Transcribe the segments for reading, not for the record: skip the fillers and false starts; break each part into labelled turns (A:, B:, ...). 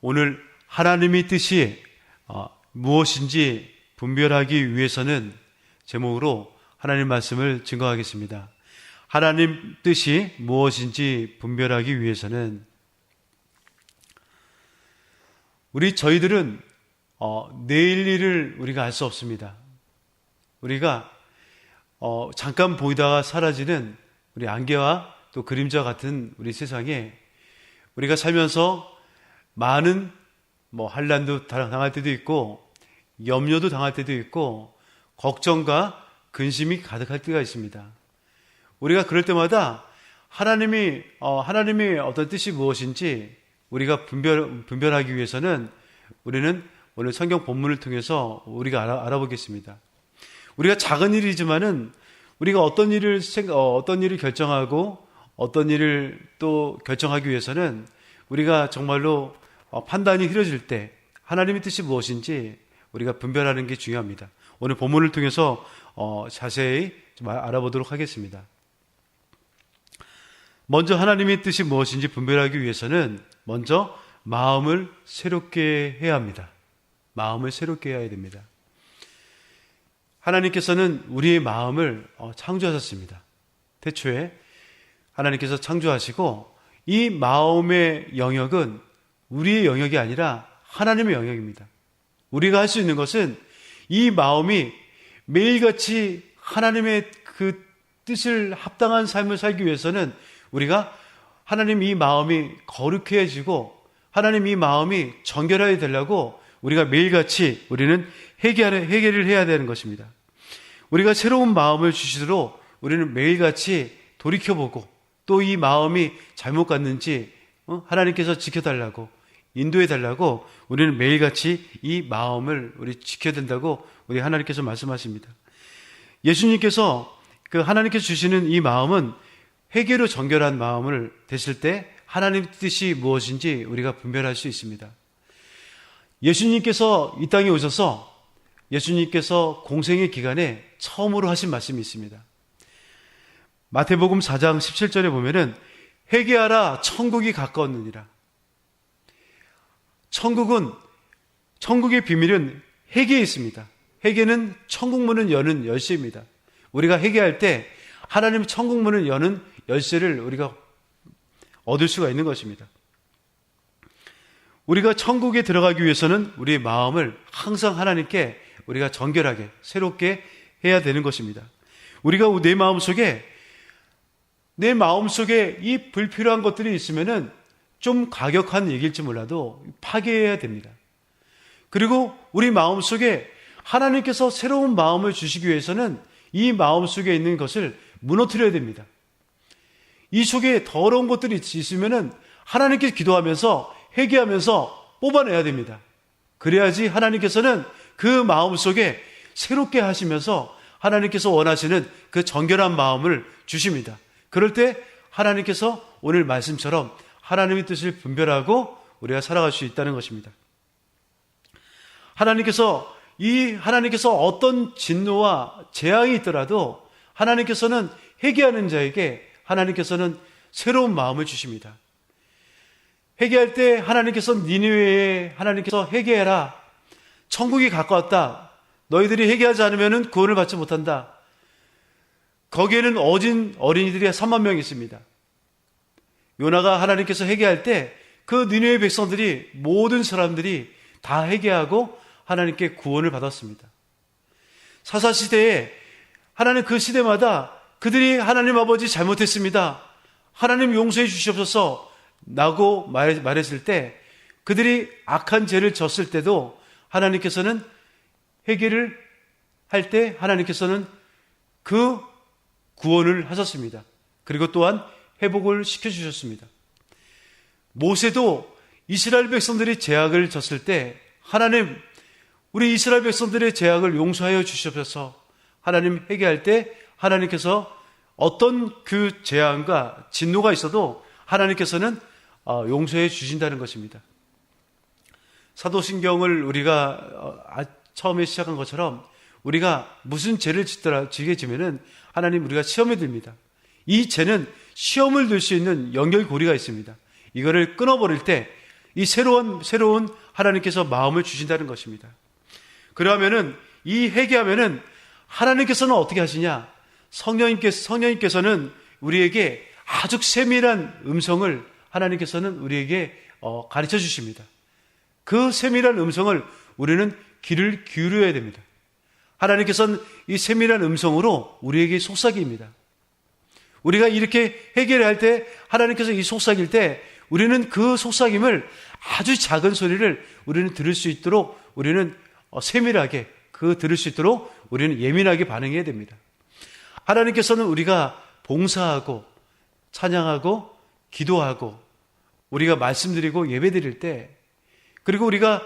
A: 오늘 하나님의 뜻이 무엇인지 분별하기 위해서는 제목으로 하나님 말씀을 증거하겠습니다. 하나님 뜻이 무엇인지 분별하기 위해서는 저희들은 내일 일을 우리가 알 수 없습니다. 우리가 잠깐 보이다가 사라지는 우리 안개와 또 그림자 같은 우리 세상에 우리가 살면서 많은 환난도 당할 때도 있고 염려도 당할 때도 있고 걱정과 근심이 가득할 때가 있습니다. 우리가 그럴 때마다 하나님의 어떤 뜻이 무엇인지 우리가 분별하기 위해서는 우리는 오늘 성경 본문을 통해서 우리가 알아보겠습니다. 우리가 작은 일이지만은 우리가 어떤 일을 결정하고 어떤 일을 또 결정하기 위해서는 우리가 정말로 판단이 흐려질 때 하나님의 뜻이 무엇인지 우리가 분별하는 게 중요합니다. 오늘 본문을 통해서 자세히 좀 알아보도록 하겠습니다. 먼저 하나님의 뜻이 무엇인지 분별하기 위해서는 먼저 마음을 새롭게 해야 합니다. 마음을 새롭게 해야 됩니다. 하나님께서는 우리의 마음을 창조하셨습니다. 태초에 하나님께서 창조하시고 이 마음의 영역은 우리의 영역이 아니라 하나님의 영역입니다. 우리가 할 수 있는 것은 이 마음이 매일같이 하나님의 그 뜻을 합당한 삶을 살기 위해서는 우리가 하나님 이 마음이 거룩해지고 하나님 이 마음이 정결하게 되려고 우리가 매일같이 우리는 회개를 해야 되는 것입니다. 우리가 새로운 마음을 주시도록 우리는 매일같이 돌이켜보고 또 이 마음이 잘못 갔는지 하나님께서 지켜달라고 인도해달라고 우리는 매일같이 이 마음을 우리 지켜야 된다고 우리 하나님께서 말씀하십니다. 예수님께서 하나님께서 주시는 이 마음은 회개로 정결한 마음을 되실 때 하나님의 뜻이 무엇인지 우리가 분별할 수 있습니다. 예수님께서 이 땅에 오셔서 예수님께서 공생의 기간에 처음으로 하신 말씀이 있습니다. 마태복음 4장 17절에 보면은 회개하라 천국이 가까웠느니라. 천국의 비밀은 회개에 있습니다. 회개는 천국 문을 여는 열쇠입니다. 우리가 회개할 때 하나님 천국 문을 여는 열쇠를 우리가 얻을 수가 있는 것입니다. 우리가 천국에 들어가기 위해서는 우리의 마음을 항상 하나님께 우리가 정결하게 새롭게 해야 되는 것입니다. 우리가 내 마음속에 이 불필요한 것들이 있으면은 좀 과격한 얘기일지 몰라도 파괴해야 됩니다. 그리고 우리 마음속에 하나님께서 새로운 마음을 주시기 위해서는 이 마음속에 있는 것을 무너뜨려야 됩니다. 이 속에 더러운 것들이 있으면은 하나님께 기도하면서 회개하면서 뽑아내야 됩니다. 그래야지 하나님께서는 그 마음속에 새롭게 하시면서 하나님께서 원하시는 그 정결한 마음을 주십니다. 그럴 때 하나님께서 오늘 말씀처럼 하나님의 뜻을 분별하고 우리가 살아갈 수 있다는 것입니다. 하나님께서 어떤 진노와 재앙이 있더라도 하나님께서는 회개하는 자에게 하나님께서는 새로운 마음을 주십니다. 회개할 때 하나님께서 니느웨에 하나님께서 회개해라. 천국이 가까웠다. 너희들이 회개하지 않으면 구원을 받지 못한다. 거기에는 어진 어린이들이 3만 명이 있습니다. 요나가 하나님께서 회개할 때 그 니느웨 백성들이 모든 사람들이 다 회개하고 하나님께 구원을 받았습니다. 사사시대에 하나님 그 시대마다 그들이 하나님 아버지 잘못했습니다. 하나님 용서해 주시옵소서 라고 말했을 때 그들이 악한 죄를 졌을 때도 하나님께서는 회개를 할 때 하나님께서는 그 구원을 하셨습니다. 그리고 또한 회복을 시켜주셨습니다. 모세도 이스라엘 백성들이 죄악을 졌을 때 하나님 우리 이스라엘 백성들의 죄악을 용서하여 주시옵소서. 하나님 회개할 때 하나님께서 어떤 그 재앙과 진노가 있어도 하나님께서는 용서해 주신다는 것입니다. 사도신경을 우리가 처음에 시작한 것처럼 우리가 무슨 죄를 지게 지면은 하나님 우리가 시험에 듭니다. 이 죄는 시험을 들 수 있는 연결고리가 있습니다. 이거를 끊어버릴 때 이 새로운 하나님께서 마음을 주신다는 것입니다. 그러면은 이 회개하면은 하나님께서는 어떻게 하시냐? 성령님께서는 우리에게 아주 세밀한 음성을 하나님께서는 우리에게 가르쳐 주십니다. 그 세밀한 음성을 우리는 귀를 기울여야 됩니다. 하나님께서는 이 세밀한 음성으로 우리에게 속삭입니다. 우리가 이렇게 회개를 때 하나님께서 이 속삭일 때 우리는 그 속삭임을 아주 작은 소리를 우리는 들을 수 있도록 우리는 세밀하게 들을 수 있도록 우리는 예민하게 반응해야 됩니다. 하나님께서는 우리가 봉사하고 찬양하고 기도하고 우리가 말씀드리고 예배드릴 때, 그리고 우리가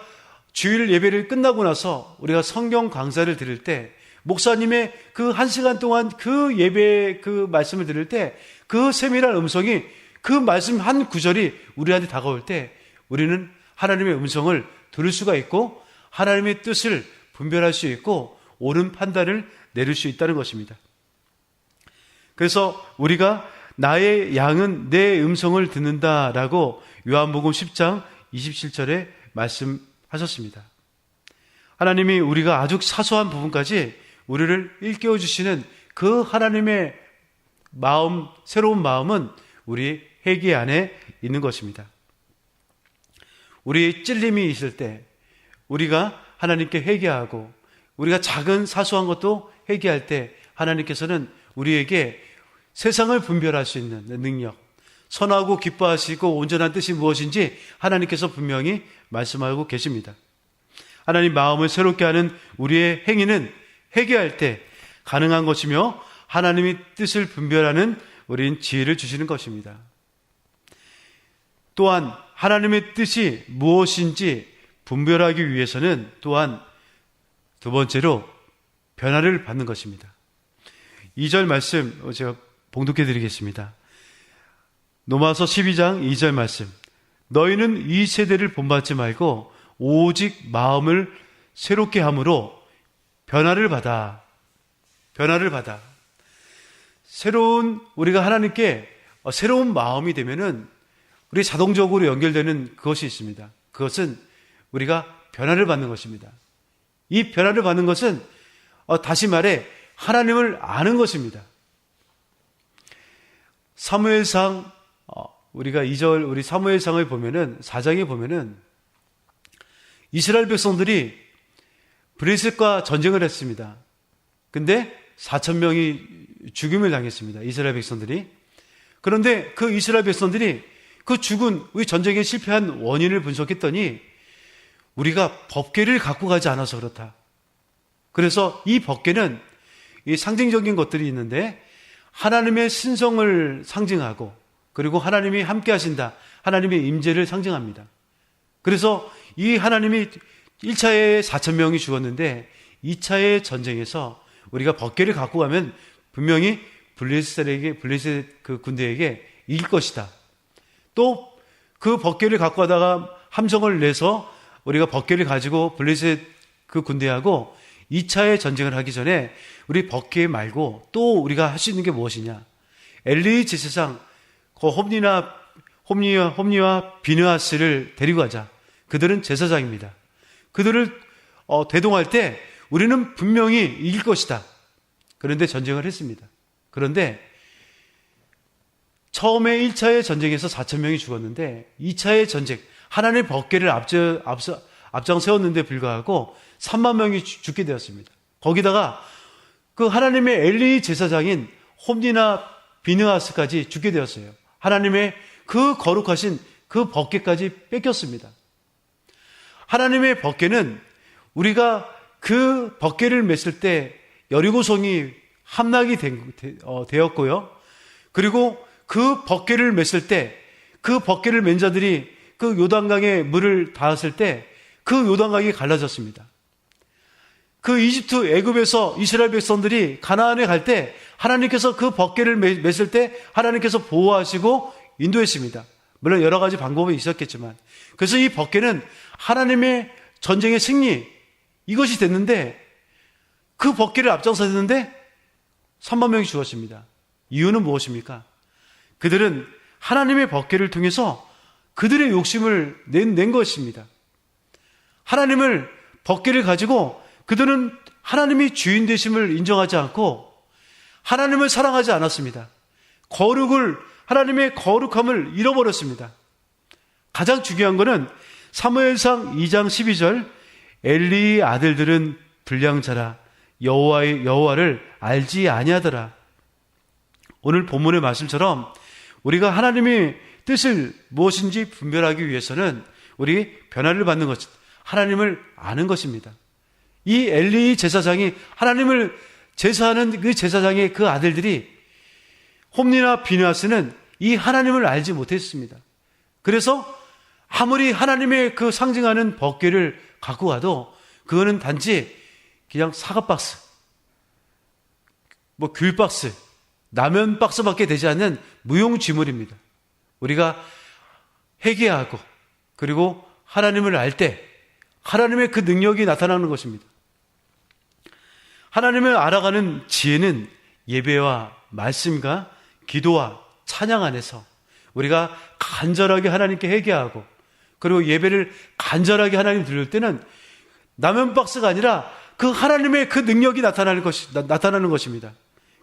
A: 주일 예배를 끝나고 나서 우리가 성경 강사를 들을 때, 목사님의 그 1시간 동안 그 예배 그 말씀을 들을 때 그 세밀한 음성이 그 말씀 한 구절이 우리한테 다가올 때 우리는 하나님의 음성을 들을 수가 있고 하나님의 뜻을 분별할 수 있고 옳은 판단을 내릴 수 있다는 것입니다. 그래서 우리가 나의 양은 내 음성을 듣는다라고 요한복음 10장 27절에 말씀하셨습니다. 하나님이 우리가 아주 사소한 부분까지 우리를 일깨워 주시는 그 하나님의 마음, 새로운 마음은 우리 회개 안에 있는 것입니다. 우리 찔림이 있을 때 우리가 하나님께 회개하고 우리가 작은 사소한 것도 회개할 때 하나님께서는 우리에게 세상을 분별할 수 있는 능력, 선하고 기뻐하시고 온전한 뜻이 무엇인지 하나님께서 분명히 말씀하고 계십니다. 하나님 마음을 새롭게 하는 우리의 행위는 회개할 때 가능한 것이며 하나님의 뜻을 분별하는 우린 지혜를 주시는 것입니다. 또한 하나님의 뜻이 무엇인지 분별하기 위해서는 또한 두 번째로 변화를 받는 것입니다. 2절 말씀 제가 봉독해 드리겠습니다. 로마서 12장 2절 말씀. 너희는 이 세대를 본받지 말고 오직 마음을 새롭게 함으로 변화를 받아. 우리가 하나님께 새로운 마음이 되면은 우리 자동적으로 연결되는 그것이 있습니다. 그것은 우리가 변화를 받는 것입니다. 이 변화를 받는 것은 다시 말해 하나님을 아는 것입니다. 사무엘상 우리가 2절 우리 사무엘상을 보면은 4장에 보면은 이스라엘 백성들이 블레셋과 전쟁을 했습니다. 근데 4,000명이 죽임을 당했습니다. 이스라엘 백성들이. 그런데 그 이스라엘 백성들이 그 죽은 우리 전쟁에 실패한 원인을 분석했더니 우리가 법궤를 갖고 가지 않아서 그렇다. 그래서 이 법궤는 이 상징적인 것들이 있는데 하나님의 신성을 상징하고 그리고 하나님이 함께 하신다. 하나님의 임재를 상징합니다. 그래서 이 하나님이 1차에 4,000명이 죽었는데 2차의 전쟁에서 우리가 법궤를 갖고 가면 분명히 블레셋 그 군대에게 이길 것이다. 또 그 법궤를 갖고 가다가 함성을 내서 우리가 법궤를 가지고 블레셋 그 군대하고 2차의 전쟁을 하기 전에 우리 법궤 말고 또 우리가 할 수 있는 게 무엇이냐? 엘리 제사장 그 홈니와 비느하스를 데리고 가자. 그들은 제사장입니다. 그들을 대동할 때 우리는 분명히 이길 것이다. 그런데 전쟁을 했습니다. 그런데 처음에 1차의 전쟁에서 4,000명이 죽었는데 2차의 전쟁, 하나님의 법궤를 앞장 세웠는데 불구하고 3만 명이 죽게 되었습니다. 거기다가 그 하나님의 엘리 제사장인 홈니나 비느하스까지 죽게 되었어요. 하나님의 그 거룩하신 그 법궤까지 뺏겼습니다. 하나님의 법궤는 우리가 그 법궤를 맸을 때 여리고성이 함락이 되었고요. 그리고 그 법궤를 맸을 때 그 법궤를 맨 자들이 그 요단강에 물을 닿았을 때 그 요단강이 갈라졌습니다. 그 이집트 애굽에서 이스라엘 백성들이 가나안에 갈 때 하나님께서 그 법궤를 맸을 때 하나님께서 보호하시고 인도했습니다. 물론 여러 가지 방법이 있었겠지만 그래서 이 법궤는 하나님의 전쟁의 승리 이것이 됐는데 그 법궤를 앞장서었는데 3만 명이 죽었습니다. 이유는 무엇입니까? 그들은 하나님의 법궤를 통해서 그들의 욕심을 낸 것입니다. 하나님을 법궤를 가지고 그들은 하나님이 주인 되심을 인정하지 않고 하나님을 사랑하지 않았습니다. 하나님의 거룩함을 잃어버렸습니다. 가장 중요한 것은 사무엘상 2장 12절 엘리의 아들들은 불량자라 여호와를 알지 아니하더라. 오늘 본문의 말씀처럼 우리가 하나님의 뜻을 무엇인지 분별하기 위해서는 우리 변화를 받는 것, 하나님을 아는 것입니다. 이 엘리 제사장이 하나님을 제사하는 그 제사장의 그 아들들이 홈리나 비느하스는 이 하나님을 알지 못했습니다. 그래서 아무리 하나님의 그 상징하는 법궤를 갖고 가도 그거는 단지 그냥 사과 박스, 귤 박스, 라면 박스밖에 되지 않는 무용지물입니다. 우리가 회개하고 그리고 하나님을 알 때 하나님의 그 능력이 나타나는 것입니다. 하나님을 알아가는 지혜는 예배와 말씀과 기도와 찬양 안에서 우리가 간절하게 하나님께 회개하고 그리고 예배를 간절하게 하나님 드릴 때는 라면 박스가 아니라 그 하나님의 그 능력이 나타나는 것입니다.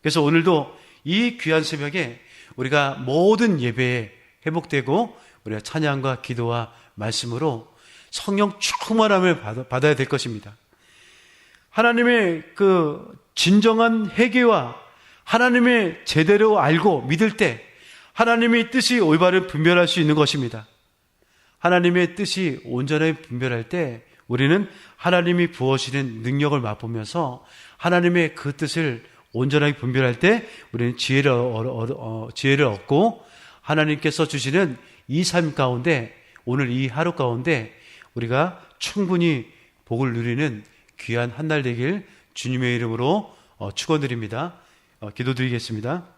A: 그래서 오늘도 이 귀한 새벽에 우리가 모든 예배에 회복되고 우리가 찬양과 기도와 말씀으로 성령 충만함을 받아야 될 것입니다. 하나님의 그 진정한 회개와 하나님의 제대로 알고 믿을 때 하나님의 뜻이 올바른 분별할 수 있는 것입니다. 하나님의 뜻이 온전하게 분별할 때 우리는 하나님이 부어주시는 능력을 맛보면서 하나님의 그 뜻을 온전하게 분별할 때 우리는 지혜를 얻고 하나님께서 주시는 이 삶 가운데 오늘 이 하루 가운데 우리가 충분히 복을 누리는 귀한 한 날 되길 주님의 이름으로 축원드립니다. 기도드리겠습니다.